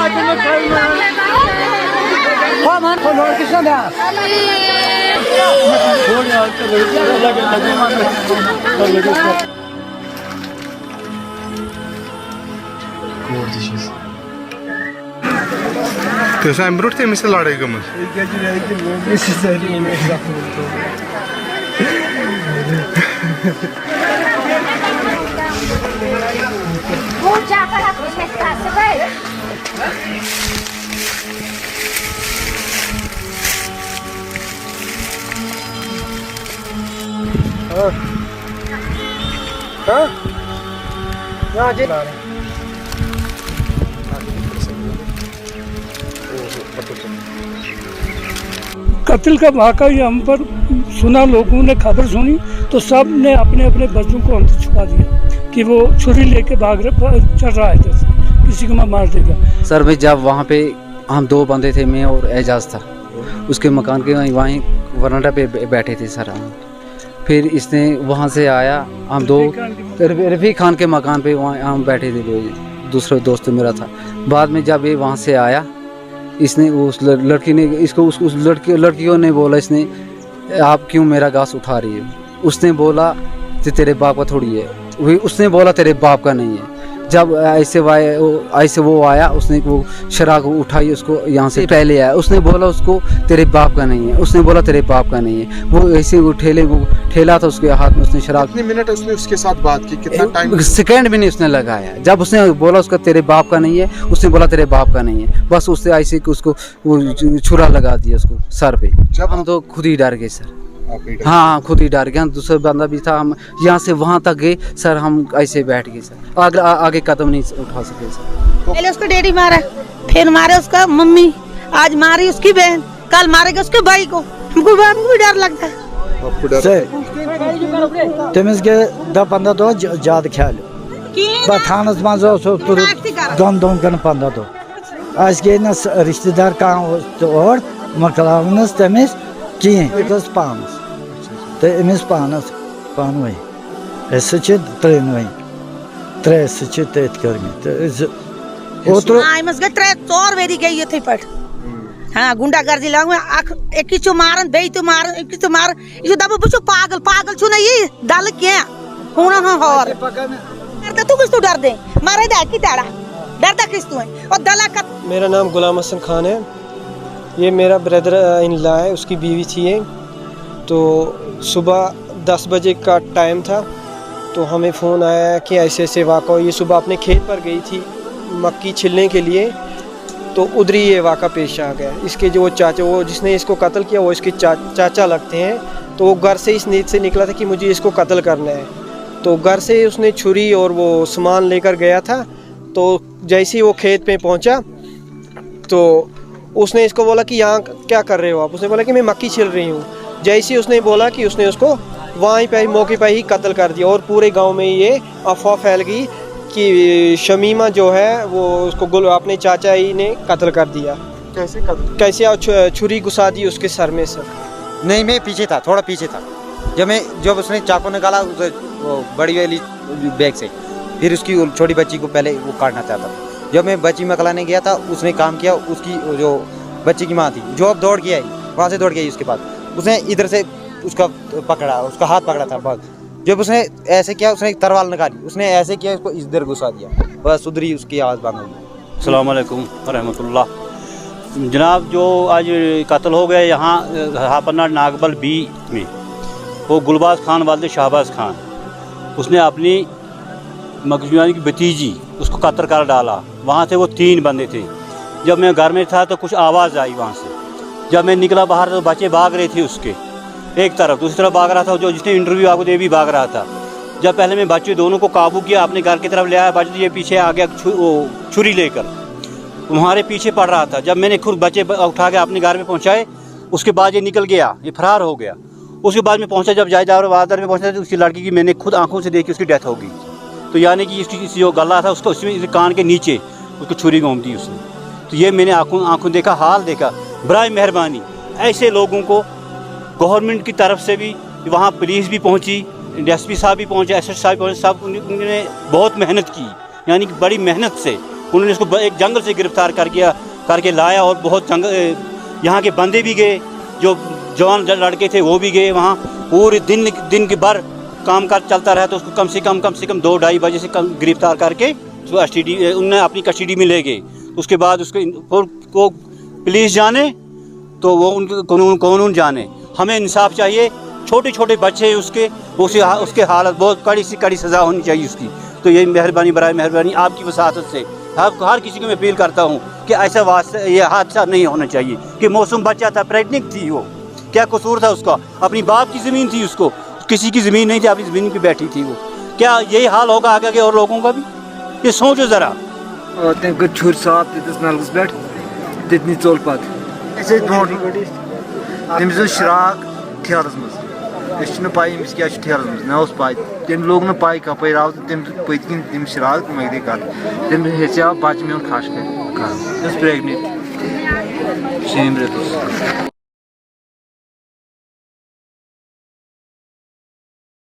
Jūs esat brūkt, ja mēs lādējam. कत्ल का वाक़ा ही हम पर सुना, लोगों ने खबर सुनी तो सब ने अपने अपने बच्चों को अंदर छुपा दिया कि वो छुरी लेके भाग रहे चल रहा है इधर से, किसी को मैं मार देगा। सर मैं जब वहाँ पे हम दो बंदे थे, मैं और एजाज था, उसके मकान के वहीं वरांडा पे बैठे थे सर हम। फिर इसने वहाँ से आया, हम दो रफ़ीक खान के मकान पे वहाँ हम बैठे थे, दूसरा दोस्त मेरा था। बाद में जब ये वहाँ से आया, इसने उस लड़की ने इसको उस लड़कियों ने बोला, इसने आप क्यों मेरा घास उठा रही है? उसने बोला कि तेरे बाप का थोड़ी है, वही उसने बोला तेरे बाप का नहीं है। जब ऐसे वो आया, उसने वो शराब उठाई, उसको यहाँ से पहले आया, उसने बोला उसको तेरे बाप का नहीं है, उसने बोला तेरे बाप का नहीं है। वो ऐसे वो ठेला था उसके हाथ में, उसने शराब। कितने मिनट उसने उसके साथ बात की, कितना टाइम? सेकंड भी नहीं उसने लगाया। जब उसने बोला उसका तेरे बाप का नहीं है, उसने बोला तेरे बाप का नहीं है, बस उससे ऐसे उसको वो छुरा लगा दिया उसको सर पे। जब हम तो खुद ही डर गए सर। हाँ खुद ही डर गया। दूसरा बंदा भी था, हम यहाँ से वहाँ तक गए सर, हम ऐसे बैठ गए सर, आगे कदम नहीं उठा सके सर। पहले उसको डैडी मारा, फिर मारे उसका मम्मी, आज मारी उसकी बहन, कल मारेगा उसके भाई को। हमको भी डर लगता है। तमिस गे 10-15 दो ज्यादा ख्याल थानस मज दोन दोन कर 15 दो गे न रिश्तेदार कह और मकलावनस तमिस कहें पानस तो अमिस पानस पानवे त्रेनवे त्रे तथ कर वेरी गई थे पट। हाँ गुंडागर्दी लग एक मारन बे तो मारन एक तो मार ये दब बचो पागल पागल छु नहीं दल क्या होना और डरता तू किस तू डर दे मारे दे की दाड़ा डरता किस तू है और दला का। मेरा नाम गुलाम हसन खान है, ये मेरा ब्रदर इन लॉ है, उसकी बीवी थी ये। तो सुबह 10 बजे का टाइम था, तो हमें फ़ोन आया कि ऐसे ऐसे वाक़ा। ये सुबह अपने खेत पर गई थी मक्की छिलने के लिए, तो उधर ही ये वाक़ा पेश आ गया। इसके जो चाचा, वो जिसने इसको कत्ल किया वो इसके चाचा लगते हैं। तो वो घर से इस नीयत से निकला था कि मुझे इसको कत्ल करना है। तो घर से उसने छुरी और वो सामान लेकर गया था। तो जैसे ही वो खेत पे पहुंचा तो उसने इसको बोला कि यहाँ क्या कर रहे हो आप? उसने बोला कि मैं मक्की छिल रही हूँ। जैसे ही उसने बोला कि उसने उसको वहीं पे मौके पर ही कत्ल कर दिया। और पूरे गाँव में ये अफवाह फैल गई कि शमीमा जो है वो उसको अपने चाचा ही ने कत्ल कर दिया। कैसे कत्ल? कैसे छुरी घुसा दी उसके सर में सर। नहीं मैं पीछे था, थोड़ा पीछे था। जब उसने चाकू निकाला वो बड़ी वाली बैग से, फिर उसकी छोटी बच्ची को पहले वो काटना चाहता था। जब मैं बच्ची मकलाने गया था, उसने काम किया, उसकी जो बच्ची की माँ थी जो अब दौड़ के आई, वहाँ से दौड़ के आई उसके पास, उसने इधर से उसका पकड़ा, उसका हाथ पकड़ा था बस। जब उसने ऐसे किया, उसने तरवाल निकाली, उसने ऐसे किया, उसको इधर घुसा दिया, बस उधर ही उसकी आवाज़ बंद हो गई। अस्सलाम वालेकुम रहमतुल्लाह। जनाब जो आज कत्ल हो गया यहाँ हापन्ना नागबल बी में, वो गुलबाज खान वाले शाहबाज खान, उसने अपनी मकजूयानी की भतीजी उसको कत्ल कर डाला। वहाँ से वो 3 बंदे थे। जब मैं घर में था तो कुछ आवाज़ आई वहाँ से। जब मैं निकला बाहर तो बच्चे भाग रहे थे उसके एक तरफ, दूसरी तरफ भाग रहा था जो जिसने इंटरव्यू आपको दे भी भाग रहा था। जब पहले मैं बच्चे दोनों को काबू किया, अपने घर की तरफ ले आया, बच्चे ये पीछे आ गया छुरी लेकर, हमारे पीछे पड़ रहा था। जब मैंने खुद बच्चे उठा के अपने घर में पहुँचाए, उसके बाद ये निकल गया, ये फरार हो गया। उसके बाद में पहुँचा, जब जायदार वादर में पहुँचा तो उसकी लड़की की मैंने खुद आंखों से देखी, उसकी डेथ हो गई। तो यानी कि इसकी जो गला था उसको उसमें कान के नीचे उसको छुरी घोंप दी उसने। तो ये मैंने आंखों देखा, हाल देखा। बराए मेहरबानी ऐसे लोगों को गवर्नमेंट की तरफ से भी, वहाँ पुलिस भी पहुँची, एसपी साहब भी पहुँचे, एसएस साहब भी पहुँचे, सब उन्होंने बहुत मेहनत की, यानी कि बड़ी मेहनत से उन्होंने इसको एक जंगल से गिरफ्तार करके लाया और बहुत यहाँ के बंदे भी गए, जो जवान लड़के थे वो भी गए वहाँ, पूरे दिन के भर काम काज चलता रहा, तो उसको कम से कम 2-2:30 बजे से कम गिरफ्तार करके उसको STD उन्होंने अपनी कस्टडी में ले गए। उसके बाद उसको पुलिस जाने तो वो उनको कानून जाने। हमें इंसाफ चाहिए। छोटे छोटे बच्चे उसके हालत बहुत कड़ी से कड़ी सज़ा होनी चाहिए उसकी। तो ये मेहरबानी आपकी वसाहत से हर किसी को मैं अपील करता हूँ कि ऐसा ये हादसा नहीं होना चाहिए कि मौसम बच्चा था, प्रेग्नेंट थी, वो क्या कसूर था उसका? अपनी बाप की ज़मीन थी, उसको किसी की ज़मीन नहीं थी, अपनी ज़मीन पे बैठी थी वो। क्या यही हाल होगा आगे और लोगों का भी? ये सोचो ज़रा। छुर साफ दिस नलकस पे तितनी चोल पत तमिस शराक ठेरस मज पाई अमिस क्या ठेरस मज मे पाई तम लोग न पाई कप आव तम पत किन तम शराक तम गई कत तम हेचा बच मे खश कर प्रेगनेंट 6 रेत।